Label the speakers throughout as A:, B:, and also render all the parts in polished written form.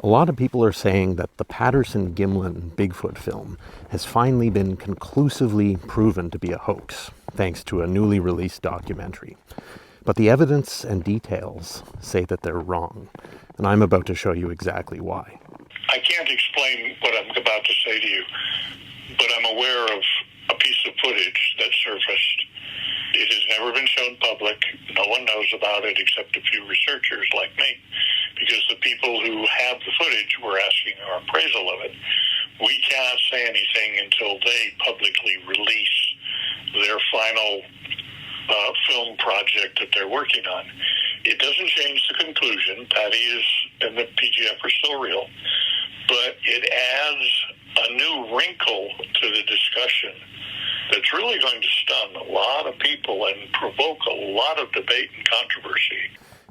A: A lot of people are saying that the Patterson-Gimlin Bigfoot film has finally been conclusively proven to be a hoax, thanks to a newly released documentary. But the evidence and details say that they're wrong, and I'm about to show you exactly why.
B: I can't explain what I'm about to say to you, but I'm aware of a piece of footage that surfaced. It has never been shown public. No one knows about it except a few researchers like me, because the people who have the footage were asking our appraisal of it. We cannot say anything until they publicly release their final film project that they're working on. It doesn't change the conclusion. Patty and the PGF are still real, but it adds a new wrinkle to the discussion that's really going to stun a lot of people and provoke a lot of debate and controversy.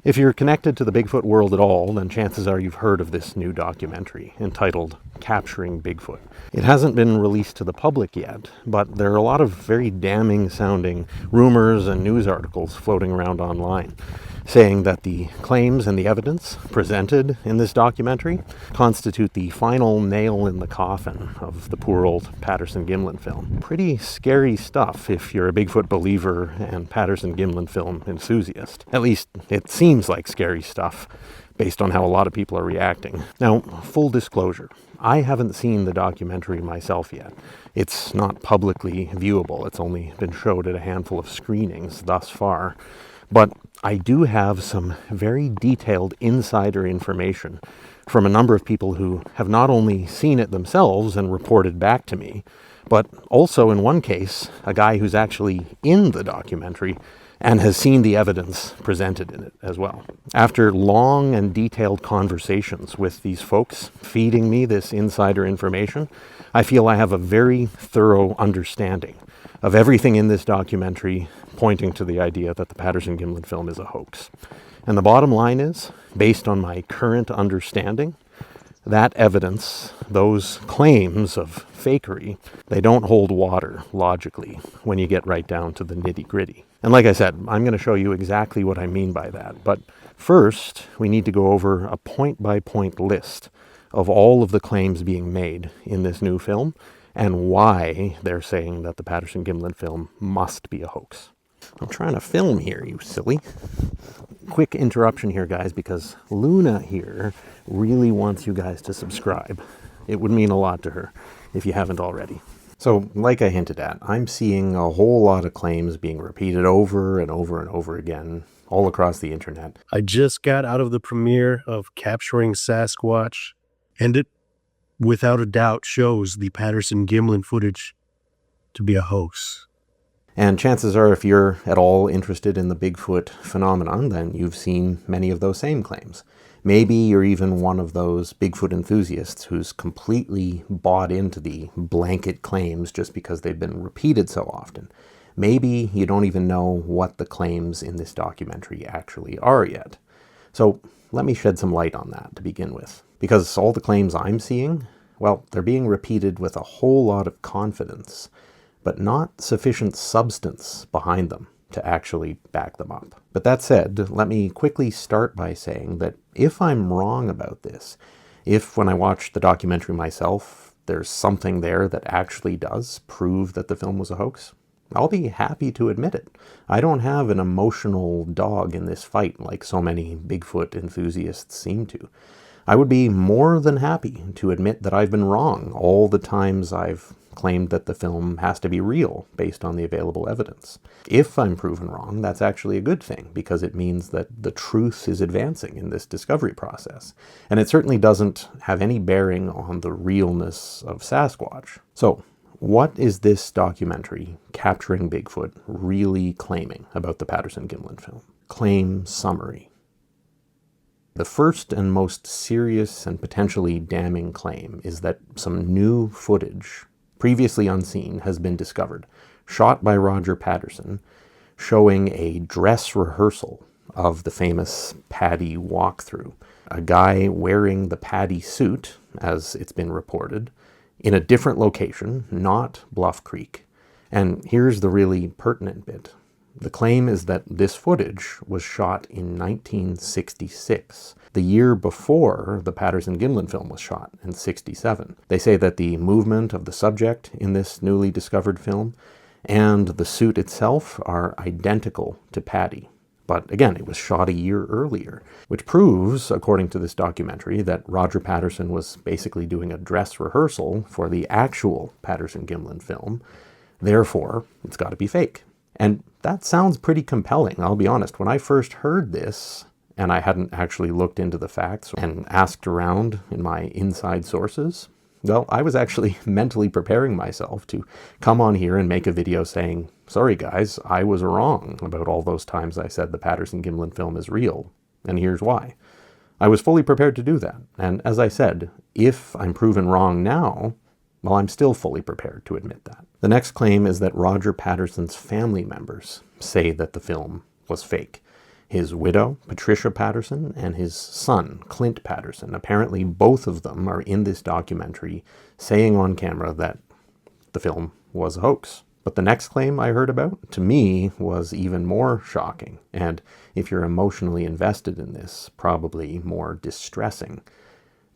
A: If you're connected to the Bigfoot world at all, then chances are you've heard of this new documentary entitled Capturing Bigfoot. It hasn't been released to the public yet, but there are a lot of very damning sounding rumors and news articles floating around online saying that the claims and the evidence presented in this documentary constitute the final nail in the coffin of the poor old Patterson-Gimlin film. Pretty scary stuff if you're a Bigfoot believer and Patterson-Gimlin film enthusiast. At least it seems like scary stuff based on how a lot of people are reacting. Now, full disclosure, I haven't seen the documentary myself yet. It's not publicly viewable. It's only been showed at a handful of screenings thus far. But I do have some very detailed insider information from a number of people who have not only seen it themselves and reported back to me, but also in one case, a guy who's actually in the documentary and has seen the evidence presented in it as well. After long and detailed conversations with these folks feeding me this insider information, I feel I have a very thorough understanding of everything in this documentary pointing to the idea that the Patterson-Gimlin film is a hoax. And the bottom line is, based on my current understanding, that evidence, those claims of fakery, they don't hold water logically when you get right down to the nitty-gritty. And like I said, I'm going to show you exactly what I mean by that. But first, we need to go over a point-by-point list of all of the claims being made in this new film and why they're saying that the Patterson-Gimlin film must be a hoax. I'm trying to film here, you silly. Quick interruption here, guys, because Luna here really wants you guys to subscribe. It would mean a lot to her if you haven't already. So, like I hinted at, I'm seeing a whole lot of claims being repeated over and over and over again all across the internet.
C: I just got out of the premiere of Capturing Sasquatch, and it, without a doubt, shows the Patterson-Gimlin footage to be a hoax.
A: And chances are, if you're at all interested in the Bigfoot phenomenon, then you've seen many of those same claims. Maybe you're even one of those Bigfoot enthusiasts who's completely bought into the blanket claims just because they've been repeated so often. Maybe you don't even know what the claims in this documentary actually are yet. So let me shed some light on that to begin with. Because all the claims I'm seeing, well, they're being repeated with a whole lot of confidence, but not sufficient substance behind them to actually back them up. But that said, let me quickly start by saying that if I'm wrong about this, if when I watch the documentary myself, there's something there that actually does prove that the film was a hoax, I'll be happy to admit it. I don't have an emotional dog in this fight like so many Bigfoot enthusiasts seem to. I would be more than happy to admit that I've been wrong all the times I've claimed that the film has to be real based on the available evidence. If I'm proven wrong, that's actually a good thing, because it means that the truth is advancing in this discovery process. And it certainly doesn't have any bearing on the realness of Sasquatch. So, what is this documentary, Capturing Bigfoot, really claiming about the Patterson-Gimlin film? Claim summary. The first and most serious and potentially damning claim is that some new footage, previously unseen, has been discovered, shot by Roger Patterson, showing a dress rehearsal of the famous Paddy walkthrough. A guy wearing the Paddy suit, as it's been reported, in a different location, not Bluff Creek. And here's the really pertinent bit. The claim is that this footage was shot in 1966, the year before the Patterson-Gimlin film was shot in 67. They say that the movement of the subject in this newly discovered film and the suit itself are identical to Patty. But again, it was shot a year earlier, which proves, according to this documentary, that Roger Patterson was basically doing a dress rehearsal for the actual Patterson-Gimlin film. Therefore, it's got to be fake. And that sounds pretty compelling, I'll be honest. When I first heard this, and I hadn't actually looked into the facts and asked around in my inside sources, well, I was actually mentally preparing myself to come on here and make a video saying, sorry guys, I was wrong about all those times I said the Patterson-Gimlin film is real, and here's why. I was fully prepared to do that, and as I said, if I'm proven wrong now, well, I'm still fully prepared to admit that. The next claim is that Roger Patterson's family members say that the film was fake. His widow, Patricia Patterson, and his son, Clint Patterson, apparently both of them are in this documentary saying on camera that the film was a hoax. But the next claim I heard about, to me, was even more shocking, and if you're emotionally invested in this, probably more distressing.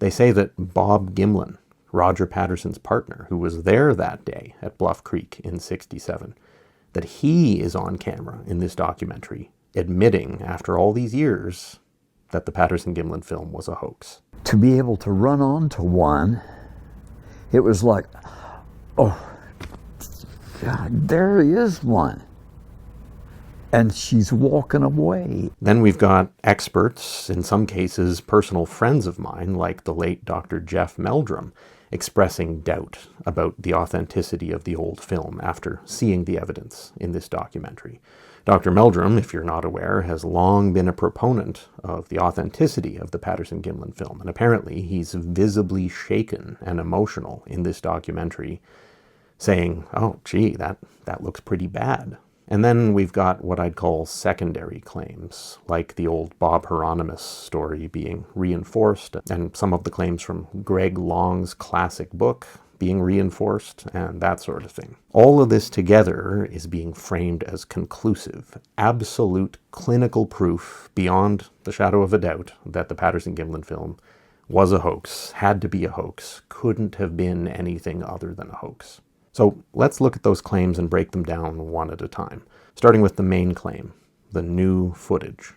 A: They say that Bob Gimlin, Roger Patterson's partner, who was there that day at Bluff Creek in 67, that he is on camera in this documentary admitting, after all these years, that the Patterson-Gimlin film was a hoax.
D: To be able to run onto one, it was like, oh, God, there is one. And she's walking away.
A: Then we've got experts, in some cases personal friends of mine, like the late Dr. Jeff Meldrum, expressing doubt about the authenticity of the old film after seeing the evidence in this documentary. Dr. Meldrum, if you're not aware, has long been a proponent of the authenticity of the Patterson-Gimlin film, and apparently he's visibly shaken and emotional in this documentary, saying, oh, gee, that looks pretty bad. And then we've got what I'd call secondary claims, like the old Bob Hieronymus story being reinforced, and some of the claims from Greg Long's classic book being reinforced, and that sort of thing. All of this together is being framed as conclusive, absolute clinical proof beyond the shadow of a doubt that the Patterson-Gimlin film was a hoax, had to be a hoax, couldn't have been anything other than a hoax. So let's look at those claims and break them down one at a time, starting with the main claim, the new footage.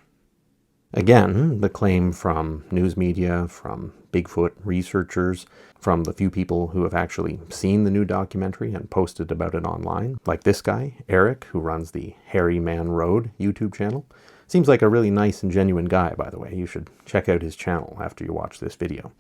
A: Again, the claim from news media, from Bigfoot researchers, from the few people who have actually seen the new documentary and posted about it online, like this guy, Eric, who runs the Hairy Man Road YouTube channel. Seems like a really nice and genuine guy, by the way. You should check out his channel after you watch this video.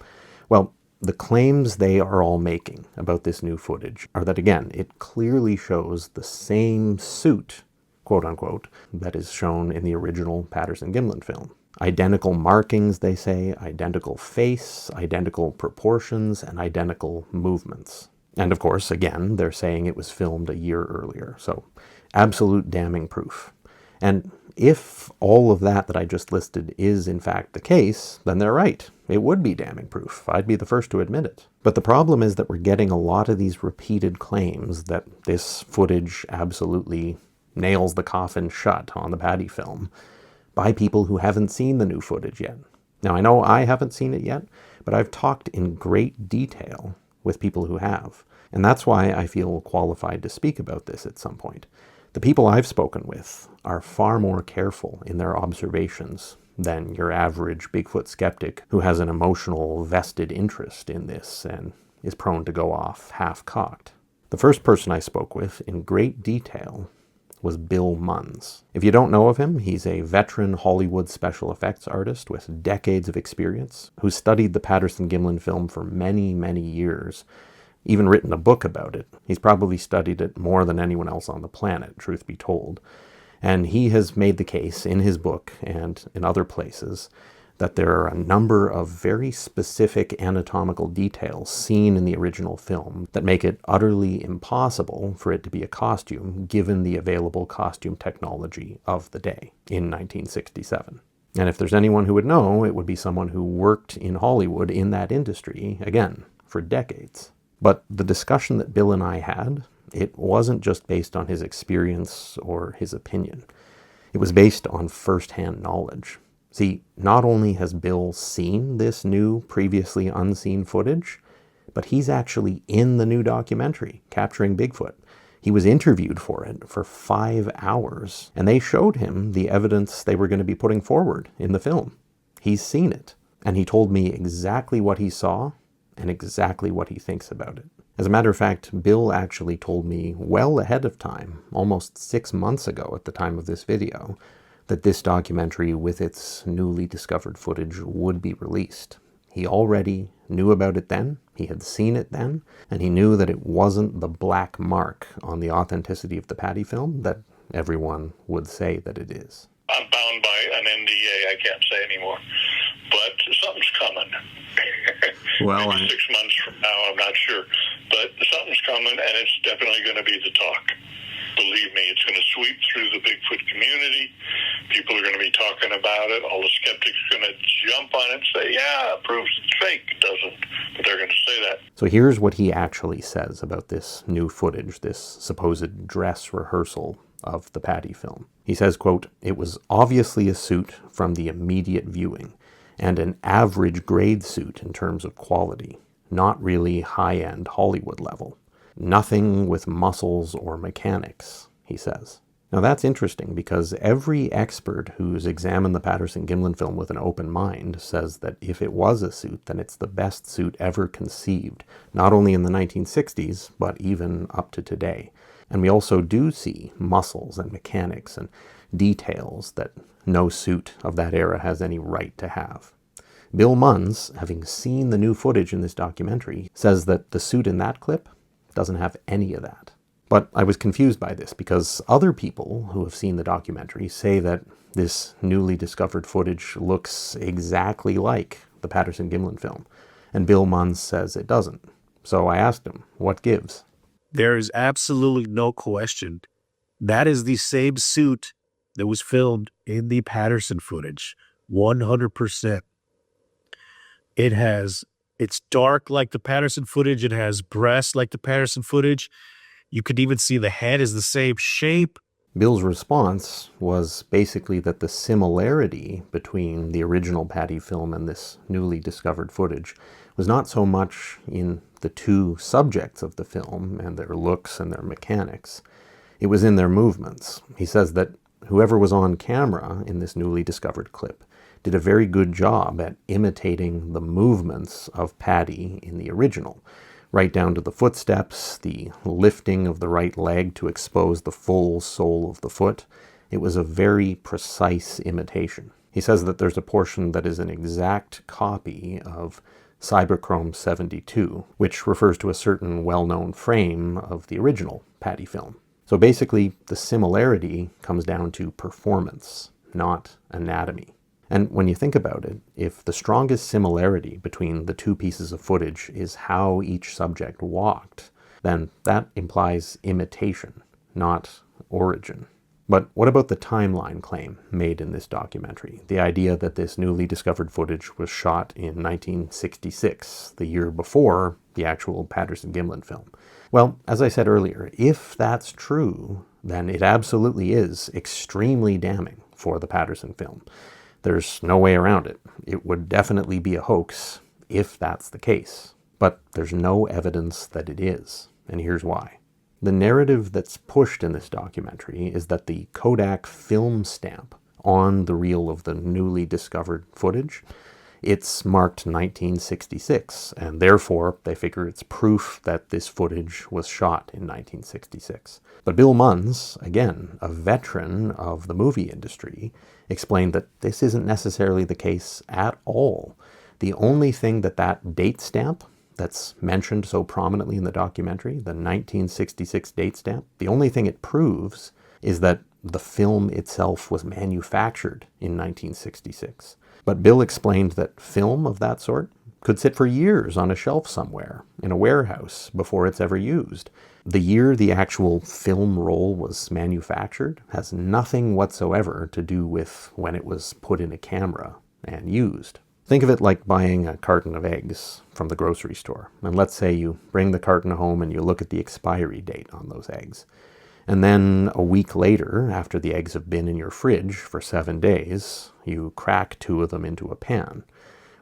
A: Well, the claims they are all making about this new footage are that, again, it clearly shows the same suit, quote unquote, that is shown in the original Patterson-Gimlin film. Identical markings, they say, identical face, identical proportions, and identical movements. And of course, again, they're saying it was filmed a year earlier, so absolute damning proof. And if all of that I just listed is in fact the case, then they're right. It would be damning proof. I'd be the first to admit it. But the problem is that we're getting a lot of these repeated claims that this footage absolutely nails the coffin shut on the Patty film by people who haven't seen the new footage yet. Now, I know I haven't seen it yet, but I've talked in great detail with people who have. And that's why I feel qualified to speak about this at some point. The people I've spoken with are far more careful in their observations than your average Bigfoot skeptic who has an emotional vested interest in this and is prone to go off half-cocked. The first person I spoke with in great detail was Bill Munns. If you don't know of him, he's a veteran Hollywood special effects artist with decades of experience who studied the Patterson-Gimlin film for many, many years, even written a book about it. He's probably studied it more than anyone else on the planet, truth be told. And he has made the case in his book and in other places that there are a number of very specific anatomical details seen in the original film that make it utterly impossible for it to be a costume given the available costume technology of the day in 1967. And if there's anyone who would know, it would be someone who worked in Hollywood in that industry, again, for decades. But the discussion that Bill and I had, it wasn't just based on his experience or his opinion. It was based on first-hand knowledge. See, not only has Bill seen this new, previously unseen footage, but he's actually in the new documentary, Capturing Bigfoot. He was interviewed for it for 5 hours, and they showed him the evidence they were going to be putting forward in the film. He's seen it, and he told me exactly what he saw and exactly what he thinks about it. As a matter of fact, Bill actually told me well ahead of time, almost 6 months ago at the time of this video, that this documentary with its newly discovered footage would be released. He already knew about it then, he had seen it then, and he knew that it wasn't the black mark on the authenticity of the Patty film that everyone would say that it is.
B: I'm bound by an NDA, I can't say anymore. But something's coming.
A: Well,
B: Maybe 6 months from now, I'm not sure. But something's coming, and it's definitely going to be the talk. Believe me, it's going to sweep through the Bigfoot community. People are going to be talking about it. All the skeptics are going to jump on it and say, yeah, it proves it's fake. It doesn't. But they're going to say that.
A: So here's what he actually says about this new footage, this supposed dress rehearsal of the Patty film. He says, quote, "It was obviously a suit from the immediate viewing, and an average grade suit in terms of quality, not really high-end Hollywood level. Nothing with muscles or mechanics," he says. Now that's interesting because every expert who's examined the Patterson-Gimlin film with an open mind says that if it was a suit, then it's the best suit ever conceived, not only in the 1960s, but even up to today. And we also do see muscles and mechanics and details that no suit of that era has any right to have. Bill Munns, having seen the new footage in this documentary, says that the suit in that clip doesn't have any of that. But I was confused by this because other people who have seen the documentary say that this newly discovered footage looks exactly like the Patterson-Gimlin film, and Bill Munns says it doesn't. So I asked him, what gives?
C: There is absolutely no question. That is the same suit that was filmed in the Patterson footage. 100%. It's dark like the Patterson footage. It has breasts like the Patterson footage. You could even see the head is the same shape.
A: Bill's response was basically that the similarity between the original Patty film and this newly discovered footage was not so much in the two subjects of the film and their looks and their mechanics. It was in their movements. He says that whoever was on camera in this newly discovered clip did a very good job at imitating the movements of Patty in the original, right down to the footsteps, the lifting of the right leg to expose the full sole of the foot. It was a very precise imitation. He says that there's a portion that is an exact copy of Cyberchrome 72, which refers to a certain well-known frame of the original Patty film. So basically, the similarity comes down to performance, not anatomy. And when you think about it, if the strongest similarity between the two pieces of footage is how each subject walked, then that implies imitation, not origin. But what about the timeline claim made in this documentary? The idea that this newly discovered footage was shot in 1966, the year before the actual Patterson-Gimlin film. Well, as I said earlier, if that's true, then it absolutely is extremely damning for the Patterson film. There's no way around it. It would definitely be a hoax if that's the case. But there's no evidence that it is, and here's why. The narrative that's pushed in this documentary is that the Kodak film stamp on the reel of the newly discovered footage, it's marked 1966, and therefore they figure it's proof that this footage was shot in 1966. But Bill Munns, again, a veteran of the movie industry, explained that this isn't necessarily the case at all. The only thing that date stamp that's mentioned so prominently in the documentary, the 1966 date stamp, the only thing it proves is that the film itself was manufactured in 1966. But Bill explained that film of that sort could sit for years on a shelf somewhere in a warehouse before it's ever used. The year the actual film roll was manufactured has nothing whatsoever to do with when it was put in a camera and used. Think of it like buying a carton of eggs from the grocery store. And let's say you bring the carton home and you look at the expiry date on those eggs. And then a week later, after the eggs have been in your fridge for 7 days, you crack 2 of them into a pan.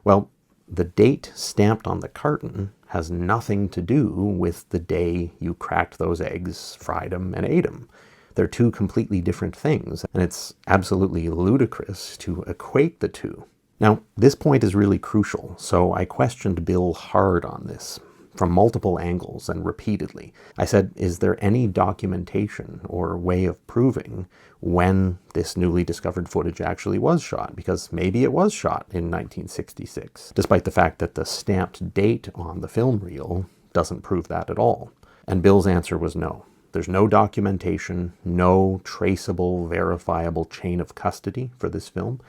A: Well, the date stamped on the carton has nothing to do with the day you cracked those eggs, fried them, and ate them. They're 2 completely different things, and it's absolutely ludicrous to equate the 2. Now, this point is really crucial, so I questioned Bill hard on this, from multiple angles and repeatedly. I said, is there any documentation or way of proving when this newly discovered footage actually was shot? Because maybe it was shot in 1966, despite the fact that the stamped date on the film reel doesn't prove that at all. And Bill's answer was no. There's no documentation, no traceable, verifiable chain of custody for this film.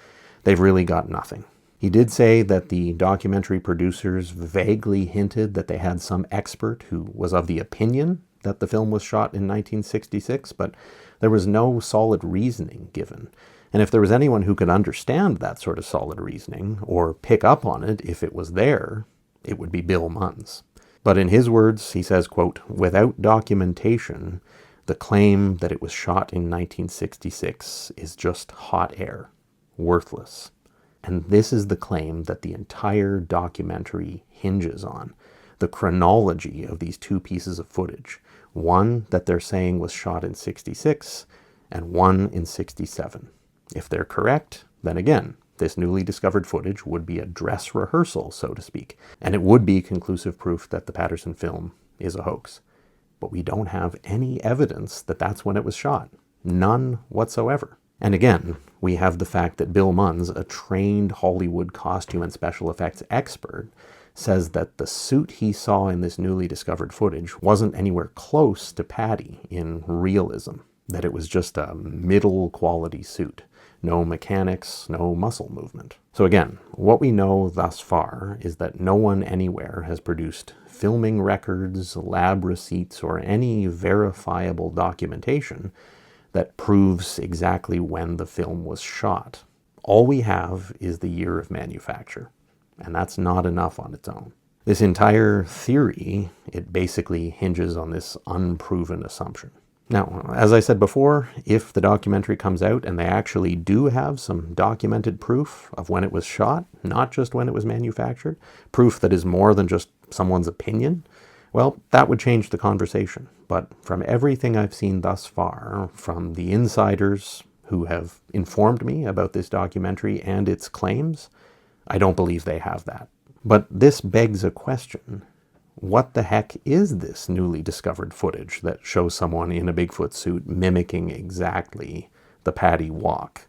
A: They've really got nothing. He did say that the documentary producers vaguely hinted that they had some expert who was of the opinion that the film was shot in 1966, but there was no solid reasoning given. And if there was anyone who could understand that sort of solid reasoning, or pick up on it if it was there, it would be Bill Munns. But in his words, he says, quote, "Without documentation, the claim that it was shot in 1966 is just hot air, worthless." And this is the claim that the entire documentary hinges on, the chronology of these 2 pieces of footage. One that they're saying was shot in 66, and one in 67. If they're correct, then again, this newly discovered footage would be a dress rehearsal, so to speak, and it would be conclusive proof that the Patterson film is a hoax. But we don't have any evidence that that's when it was shot. None whatsoever. And again, we have the fact that Bill Munns, a trained Hollywood costume and special effects expert, says that the suit he saw in this newly discovered footage wasn't anywhere close to Patty in realism, that it was just a middle quality suit. No mechanics, no muscle movement. So again, what we know thus far is that no one anywhere has produced filming records, lab receipts, or any verifiable documentation that proves exactly when the film was shot. All we have is the year of manufacture, and that's not enough on its own. This entire theory, it basically hinges on this unproven assumption. Now, as I said before, if the documentary comes out and they actually do have some documented proof of when it was shot, not just when it was manufactured, proof that is more than just someone's opinion, well, that would change the conversation. But from everything I've seen thus far, from the insiders who have informed me about this documentary and its claims, I don't believe they have that. But this begs a question. What the heck is this newly discovered footage that shows someone in a Bigfoot suit mimicking exactly the Patty walk?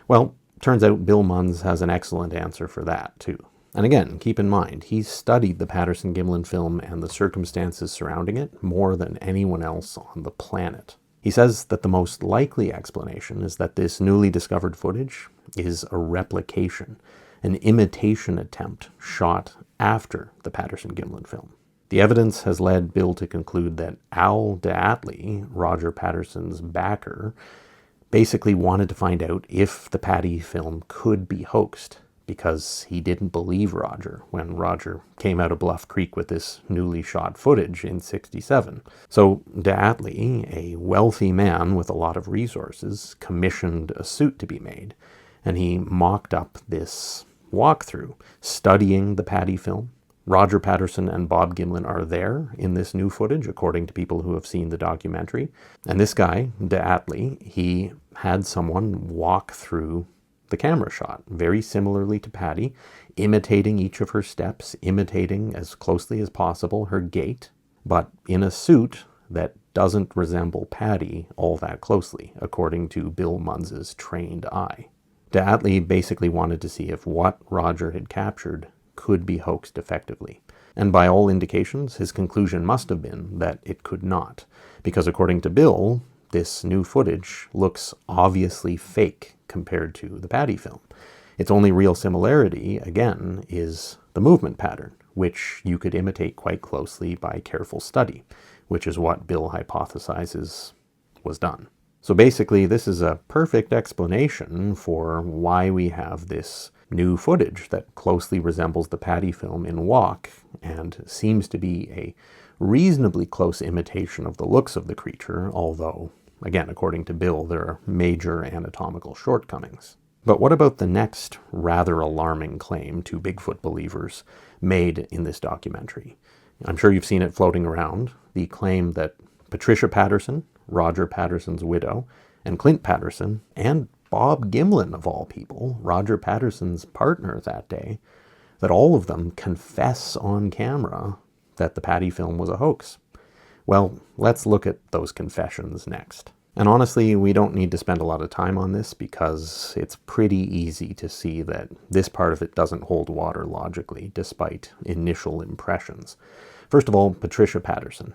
A: Well, turns out Bill Munns has an excellent answer for that, too. And again, keep in mind, he studied the Patterson-Gimlin film and the circumstances surrounding it more than anyone else on the planet. He says that the most likely explanation is that this newly discovered footage is a replication, an imitation attempt shot after the Patterson-Gimlin film. The evidence has led Bill to conclude that Al DeAtley, Roger Patterson's backer, basically wanted to find out if the Patty film could be hoaxed, because he didn't believe Roger when Roger came out of Bluff Creek with this newly shot footage in '67. So DeAtley, a wealthy man with a lot of resources, commissioned a suit to be made, and he mocked up this walkthrough, studying the Patty film. Roger Patterson and Bob Gimlin are there in this new footage, according to people who have seen the documentary. And this guy, DeAtley, he had someone walk through the camera shot, very similarly to Patty, imitating each of her steps, imitating as closely as possible her gait, but in a suit that doesn't resemble Patty all that closely, according to Bill Munns's trained eye. DeAtley basically wanted to see if what Roger had captured could be hoaxed effectively. And by all indications, his conclusion must have been that it could not, because according to Bill, this new footage looks obviously fake compared to the Patty film. Its only real similarity, again, is the movement pattern, which you could imitate quite closely by careful study, which is what Bill hypothesizes was done. So basically, this is a perfect explanation for why we have this new footage that closely resembles the Patty film in walk and seems to be a reasonably close imitation of the looks of the creature, although, again, according to Bill, there are major anatomical shortcomings. But what about the next rather alarming claim to Bigfoot believers made in this documentary? I'm sure you've seen it floating around, the claim that Patricia Patterson, Roger Patterson's widow, and Clint Patterson, and Bob Gimlin, of all people, Roger Patterson's partner that day, that all of them confess on camera that the Patty film was a hoax. Well, let's look at those confessions next. And honestly, we don't need to spend a lot of time on this because it's pretty easy to see that this part of it doesn't hold water logically, despite initial impressions. First of all, Patricia Patterson.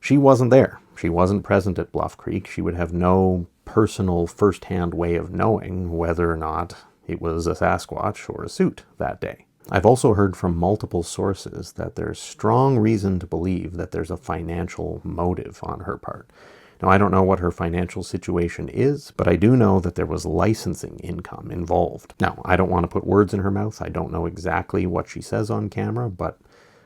A: She wasn't there. She wasn't present at Bluff Creek. She would have no personal first-hand way of knowing whether or not it was a Sasquatch or a suit that day. I've also heard from multiple sources that there's strong reason to believe that there's a financial motive on her part. Now, I don't know what her financial situation is, but I do know that there was licensing income involved. Now, I don't want to put words in her mouth. I don't know exactly what she says on camera, but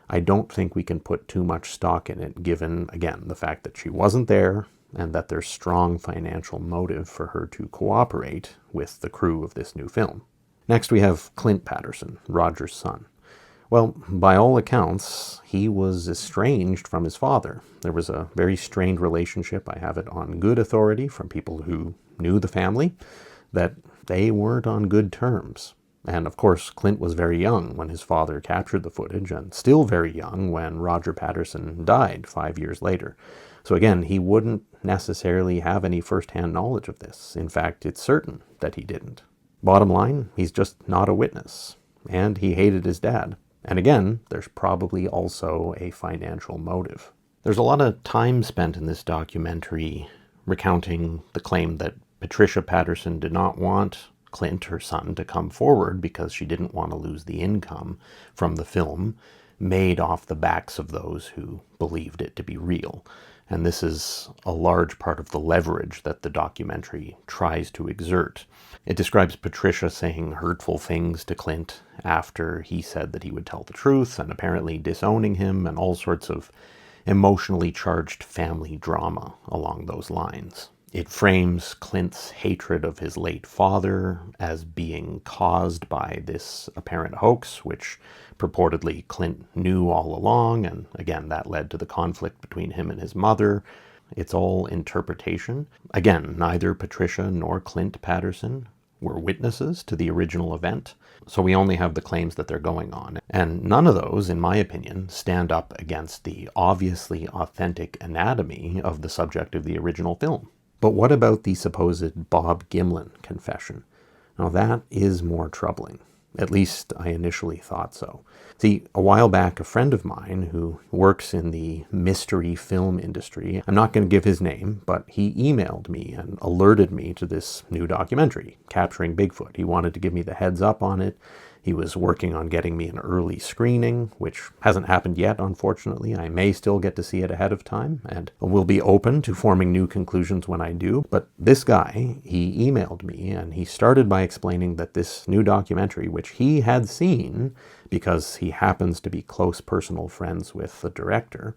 A: I don't think we can put too much stock in it, given, again, the fact that she wasn't there and that there's strong financial motive for her to cooperate with the crew of this new film. Next, we have Clint Patterson, Roger's son. Well, by all accounts, he was estranged from his father. There was a very strained relationship. I have it on good authority from people who knew the family, that they weren't on good terms. And of course, Clint was very young when his father captured the footage, and still very young when Roger Patterson died 5 years later. So again, he wouldn't necessarily have any first-hand knowledge of this. In fact, it's certain that he didn't. Bottom line, he's just not a witness. And he hated his dad. And again, there's probably also a financial motive. There's a lot of time spent in this documentary recounting the claim that Patricia Patterson did not want Clint, her son, to come forward because she didn't want to lose the income from the film made off the backs of those who believed it to be real. And this is a large part of the leverage that the documentary tries to exert. It describes Patricia saying hurtful things to Clint after he said that he would tell the truth, and apparently disowning him, and all sorts of emotionally charged family drama along those lines. It frames Clint's hatred of his late father as being caused by this apparent hoax, which purportedly Clint knew all along, and again, that led to the conflict between him and his mother. It's all interpretation. Again, neither Patricia nor Clint Patterson were witnesses to the original event, so we only have the claims that they're going on. And none of those, in my opinion, stand up against the obviously authentic anatomy of the subject of the original film. But what about the supposed Bob Gimlin confession? Now that is more troubling. At least I initially thought so. See, a while back, a friend of mine who works in the mystery film industry, I'm not going to give his name, but he emailed me and alerted me to this new documentary, Capturing Bigfoot. He wanted to give me the heads up on it. He was working on getting me an early screening, which hasn't happened yet, unfortunately. I may still get to see it ahead of time, and will be open to forming new conclusions when I do. But this guy, he emailed me, and he started by explaining that this new documentary, which he had seen because he happens to be close personal friends with the director,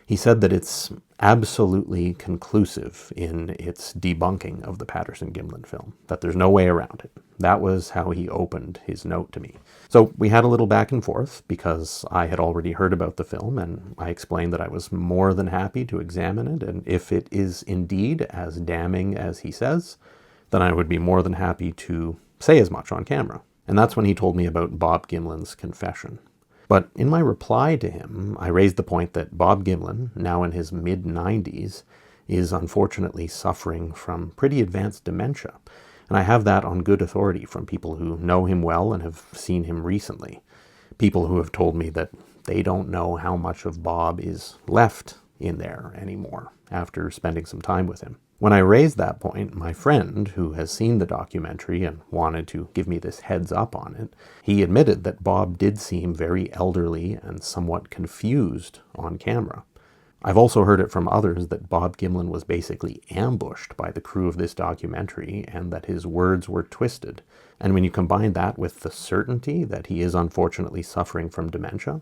A: he said that it's absolutely conclusive in its debunking of the Patterson-Gimlin film, that there's no way around it. That was how he opened his note to me. So we had a little back and forth because I had already heard about the film, and I explained that I was more than happy to examine it, and if it is indeed as damning as he says, then I would be more than happy to say as much on camera. And that's when he told me about Bob Gimlin's confession. But in my reply to him, I raised the point that Bob Gimlin, now in his mid-90s, is unfortunately suffering from pretty advanced dementia. And I have that on good authority from people who know him well and have seen him recently. People who have told me that they don't know how much of Bob is left in there anymore after spending some time with him. When I raised that point, my friend, who has seen the documentary and wanted to give me this heads up on it, he admitted that Bob did seem very elderly and somewhat confused on camera. I've also heard it from others that Bob Gimlin was basically ambushed by the crew of this documentary and that his words were twisted. And when you combine that with the certainty that he is unfortunately suffering from dementia,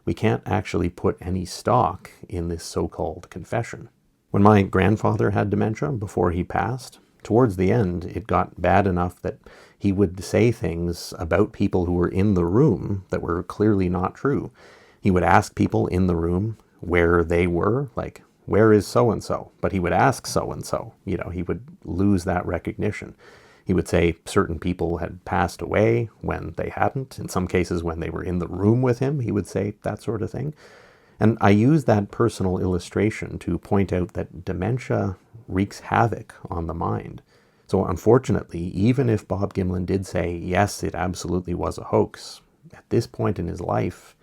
A: we can't actually put any stock in this so-called confession. When my grandfather had dementia before he passed, towards the end it got bad enough that he would say things about people who were in the room that were clearly not true. He would ask people in the room where they were, like, where is so-and-so? But he would ask so-and-so. He would lose that recognition. He would say certain people had passed away when they hadn't. In some cases, when they were in the room with him, he would say that sort of thing. And I use that personal illustration to point out that dementia wreaks havoc on the mind. So unfortunately, even if Bob Gimlin did say, yes, it absolutely was a hoax, at this point in his life,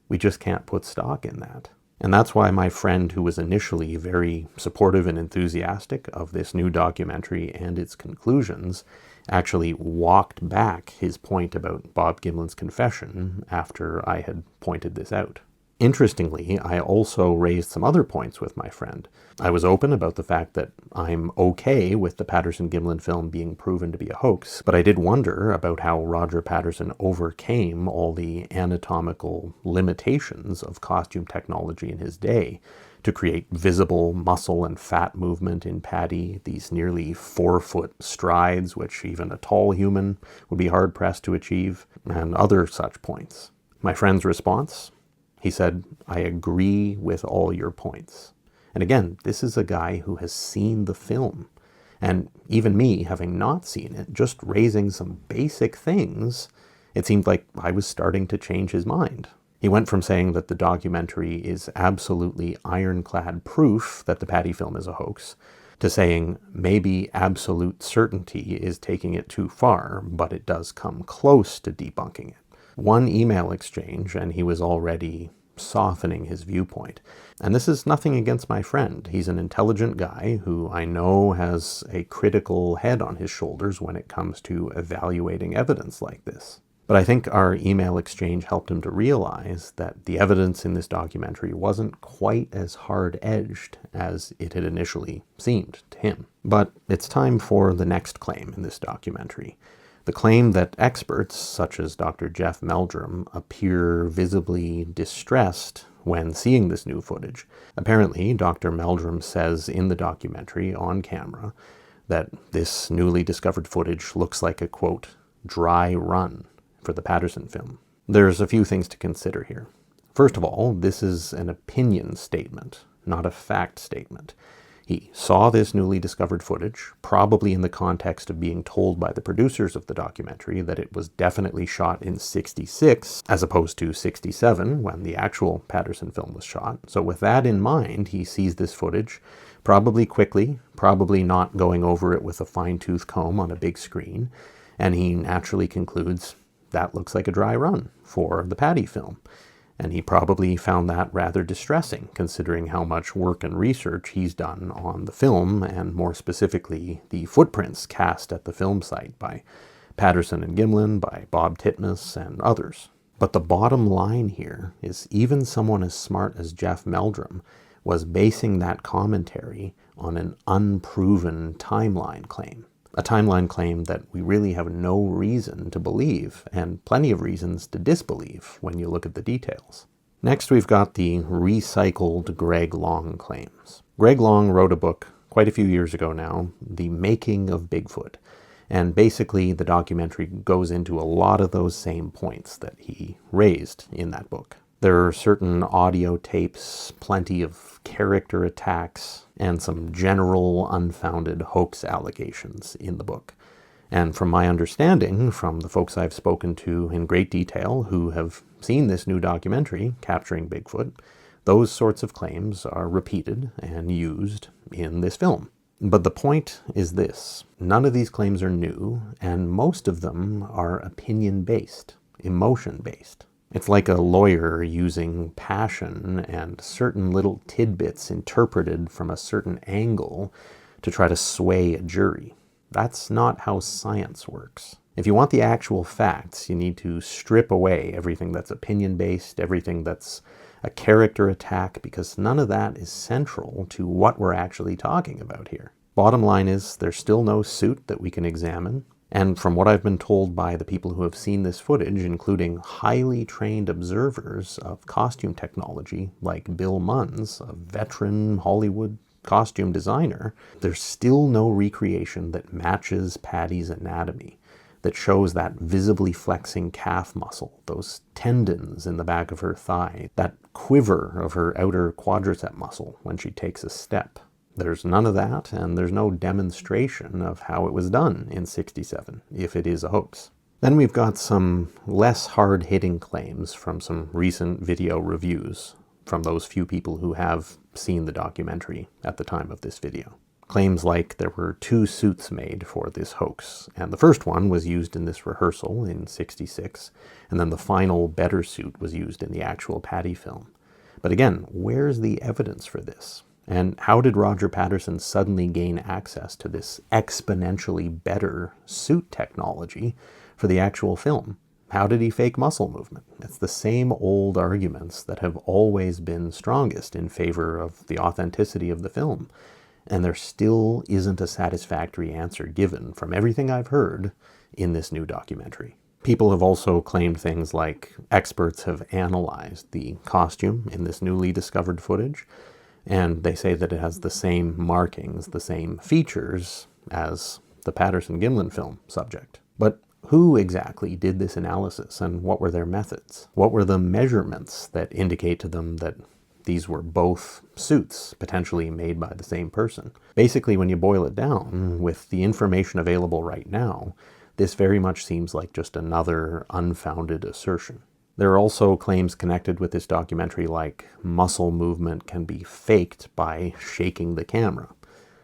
A: we just can't put stock in that. And that's why my friend, who was initially very supportive and enthusiastic of this new documentary and its conclusions, actually walked back his point about Bob Gimlin's confession after I had pointed this out. Interestingly, I also raised some other points with my friend. I was open about the fact that I'm okay with the Patterson-Gimlin film being proven to be a hoax, but I did wonder about how Roger Patterson overcame all the anatomical limitations of costume technology in his day to create visible muscle and fat movement in Patty, these nearly 4-foot strides, which even a tall human would be hard-pressed to achieve, and other such points. My friend's response? He said, I agree with all your points. And again, this is a guy who has seen the film. And even me, having not seen it, just raising some basic things, it seemed like I was starting to change his mind. He went from saying that the documentary is absolutely ironclad proof that the Patty film is a hoax, to saying maybe absolute certainty is taking it too far, but it does come close to debunking it. One email exchange, and he was already softening his viewpoint. And this is nothing against my friend. He's an intelligent guy who I know has a critical head on his shoulders when it comes to evaluating evidence like this. But I think our email exchange helped him to realize that the evidence in this documentary wasn't quite as hard-edged as it had initially seemed to him. But it's time for the next claim in this documentary. The claim that experts, such as Dr. Jeff Meldrum, appear visibly distressed when seeing this new footage. Apparently, Dr. Meldrum says in the documentary on camera that this newly discovered footage looks like a, quote, dry run for the Patterson film. There's a few things to consider here. First of all, this is an opinion statement, not a fact statement. He saw this newly discovered footage, probably in the context of being told by the producers of the documentary that it was definitely shot in '66, as opposed to '67, when the actual Patterson film was shot. So with that in mind, he sees this footage, probably quickly, probably not going over it with a fine-tooth comb on a big screen, and he naturally concludes that looks like a dry run for the Patty film. And he probably found that rather distressing, considering how much work and research he's done on the film, and more specifically, the footprints cast at the film site by Patterson and Gimlin, by Bob Titmus, and others. But the bottom line here is even someone as smart as Jeff Meldrum was basing that commentary on an unproven timeline claim. A timeline claim that we really have no reason to believe, and plenty of reasons to disbelieve when you look at the details. Next, we've got the recycled Greg Long claims. Greg Long wrote a book quite a few years ago now, The Making of Bigfoot, and basically the documentary goes into a lot of those same points that he raised in that book. There are certain audio tapes, plenty of character attacks, and some general unfounded hoax allegations in the book. And from my understanding, from the folks I've spoken to in great detail who have seen this new documentary, Capturing Bigfoot, those sorts of claims are repeated and used in this film. But the point is this: none of these claims are new, and most of them are opinion-based, emotion-based. It's like a lawyer using passion and certain little tidbits interpreted from a certain angle to try to sway a jury. That's not how science works. If you want the actual facts, you need to strip away everything that's opinion-based, everything that's a character attack, because none of that is central to what we're actually talking about here. Bottom line is, there's still no suit that we can examine. And from what I've been told by the people who have seen this footage, including highly trained observers of costume technology like Bill Munns, a veteran Hollywood costume designer, there's still no recreation that matches Patty's anatomy, that shows that visibly flexing calf muscle, those tendons in the back of her thigh, that quiver of her outer quadricep muscle when she takes a step. There's none of that, and there's no demonstration of how it was done in '67, if it is a hoax. Then we've got some less hard-hitting claims from some recent video reviews from those few people who have seen the documentary at the time of this video. Claims like there were 2 suits made for this hoax, and the first one was used in this rehearsal in '66, and then the final better suit was used in the actual Patty film. But again, where's the evidence for this? And how did Roger Patterson suddenly gain access to this exponentially better suit technology for the actual film? How did he fake muscle movement? It's the same old arguments that have always been strongest in favor of the authenticity of the film. And there still isn't a satisfactory answer given from everything I've heard in this new documentary. People have also claimed things like experts have analyzed the costume in this newly discovered footage, and they say that it has the same markings, the same features as the Patterson-Gimlin film subject. But who exactly did this analysis, and what were their methods? What were the measurements that indicate to them that these were both suits potentially made by the same person? Basically, when you boil it down, with the information available right now, this very much seems like just another unfounded assertion. There are also claims connected with this documentary like muscle movement can be faked by shaking the camera.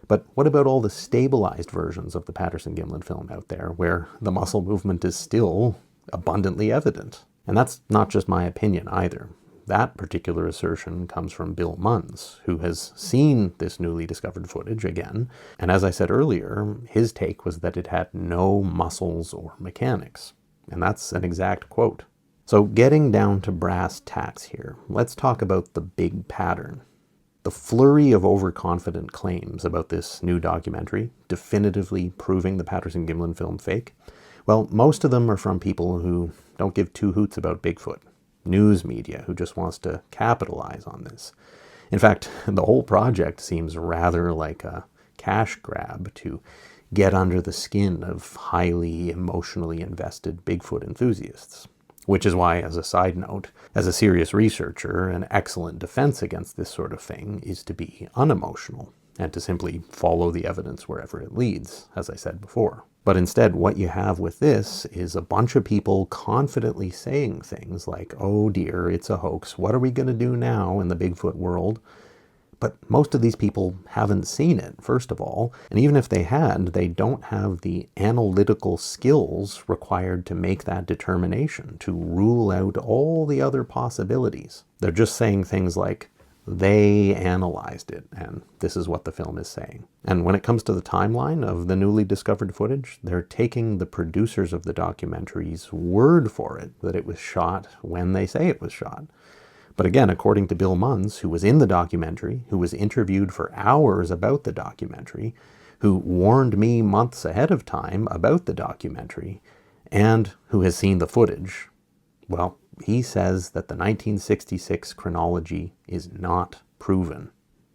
A: But what about all the stabilized versions of the Patterson-Gimlin film out there where the muscle movement is still abundantly evident? And that's not just my opinion either. That particular assertion comes from Bill Munns, who has seen this newly discovered footage again, and as I said earlier, his take was that it had no muscles or mechanics. And that's an exact quote. So getting down to brass tacks here, let's talk about the big pattern. The flurry of overconfident claims about this new documentary, definitively proving the Patterson-Gimlin film fake, well, most of them are from people who don't give 2 hoots about Bigfoot. News media who just wants to capitalize on this. In fact, the whole project seems rather like a cash grab to get under the skin of highly emotionally invested Bigfoot enthusiasts. Which is why, as a side note, as a serious researcher, an excellent defense against this sort of thing is to be unemotional and to simply follow the evidence wherever it leads, as I said before. But instead, what you have with this is a bunch of people confidently saying things like, oh dear, it's a hoax, what are we going to do now in the Bigfoot world? But most of these people haven't seen it, first of all, and even if they had, they don't have the analytical skills required to make that determination, to rule out all the other possibilities. They're just saying things like, they analyzed it, and this is what the film is saying. And when it comes to the timeline of the newly discovered footage, they're taking the producers of the documentary's word for it, that it was shot when they say it was shot. But again, according to Bill Munns, who was in the documentary, who was interviewed for hours about the documentary, who warned me months ahead of time about the documentary, and who has seen the footage, well, he says that the 1966 chronology is not proven,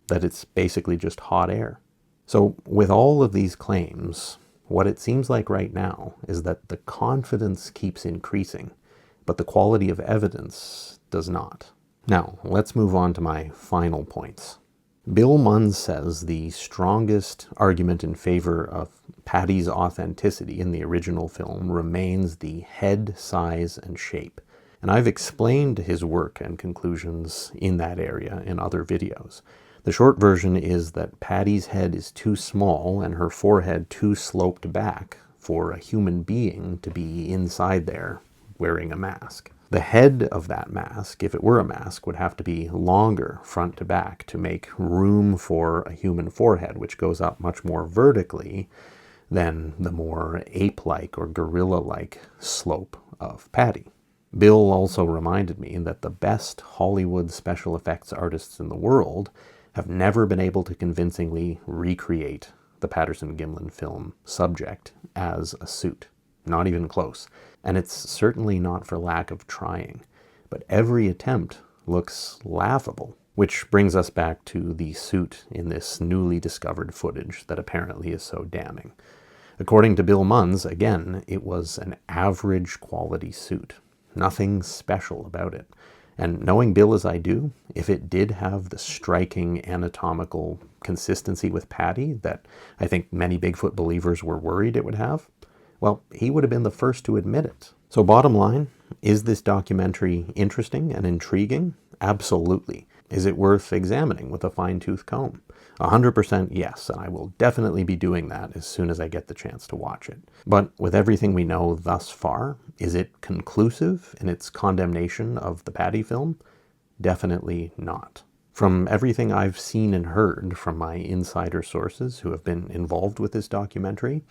A: that it's basically just hot air. So with all of these claims, what it seems like right now is that the confidence keeps increasing, but the quality of evidence does not. Now, let's move on to my final points. Bill Munns says the strongest argument in favor of Patty's authenticity in the original film remains the head size and shape. And I've explained his work and conclusions in that area in other videos. The short version is that Patty's head is too small and her forehead too sloped back for a human being to be inside there wearing a mask. The head of that mask, if it were a mask, would have to be longer front to back to make room for a human forehead, which goes up much more vertically than the more ape-like or gorilla-like slope of Patty. Bill also reminded me that the best Hollywood special effects artists in the world have never been able to convincingly recreate the Patterson-Gimlin film subject as a suit. Not even close. And it's certainly not for lack of trying. But every attempt looks laughable. Which brings us back to the suit in this newly discovered footage that apparently is so damning. According to Bill Munns, again, it was an average quality suit. Nothing special about it. And knowing Bill as I do, if it did have the striking anatomical consistency with Patty that I think many Bigfoot believers were worried it would have, well, he would have been the first to admit it. So bottom line, is this documentary interesting and intriguing? Absolutely. Is it worth examining with a fine-tooth comb? 100% yes, and I will definitely be doing that as soon as I get the chance to watch it. But with everything we know thus far, is it conclusive in its condemnation of the Patty film? Definitely not. From everything I've seen and heard from my insider sources who have been involved with this documentary,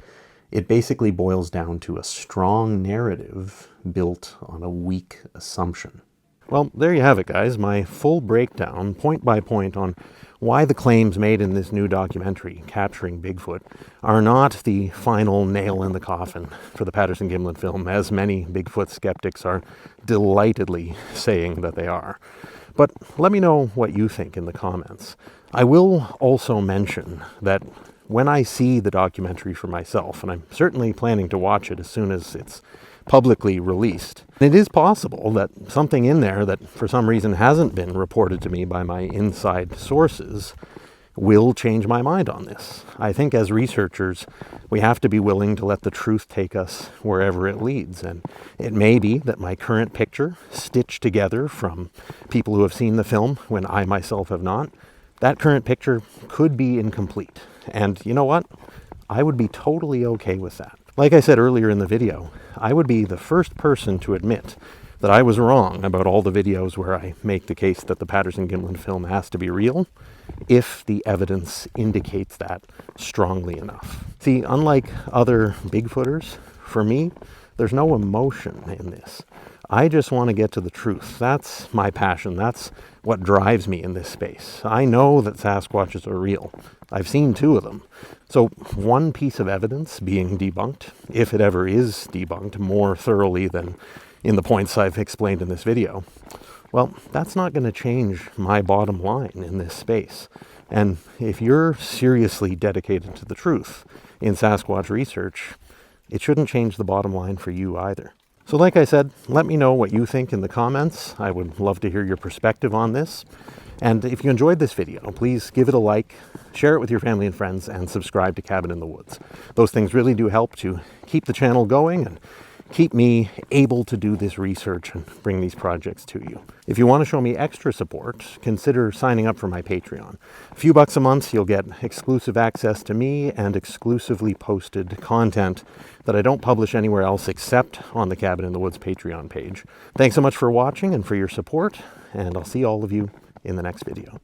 A: it basically boils down to a strong narrative built on a weak assumption. Well, there you have it, guys. My full breakdown, point by point, on why the claims made in this new documentary, Capturing Bigfoot, are not the final nail in the coffin for the Patterson-Gimlin film, as many Bigfoot skeptics are delightedly saying that they are. But let me know what you think in the comments. I will also mention that when I see the documentary for myself, and I'm certainly planning to watch it as soon as it's publicly released, it is possible that something in there that for some reason hasn't been reported to me by my inside sources will change my mind on this. I think as researchers, we have to be willing to let the truth take us wherever it leads. And it may be that my current picture, stitched together from people who have seen the film when I myself have not, that current picture could be incomplete. And you know what? I would be totally okay with that. Like I said earlier in the video, I would be the first person to admit that I was wrong about all the videos where I make the case that the Patterson-Gimlin film has to be real, if the evidence indicates that strongly enough. See, unlike other Bigfooters, for me, there's no emotion in this. I just want to get to the truth. That's my passion. That's what drives me in this space. I know that Sasquatches are real. I've seen 2 of them. So one piece of evidence being debunked, if it ever is debunked more thoroughly than in the points I've explained in this video, well, that's not going to change my bottom line in this space. And if you're seriously dedicated to the truth in Sasquatch research, it shouldn't change the bottom line for you either. So like I said, let me know what you think in the comments. I would love to hear your perspective on this. And if you enjoyed this video, please give it a like, share it with your family and friends, and subscribe to Cabin in the Woods. Those things really do help to keep the channel going and keep me able to do this research and bring these projects to you. If you want to show me extra support, consider signing up for my Patreon. A few bucks a month, you'll get exclusive access to me and exclusively posted content that I don't publish anywhere else except on the Cabin in the Woods Patreon page. Thanks so much for watching and for your support, and I'll see all of you in the next video.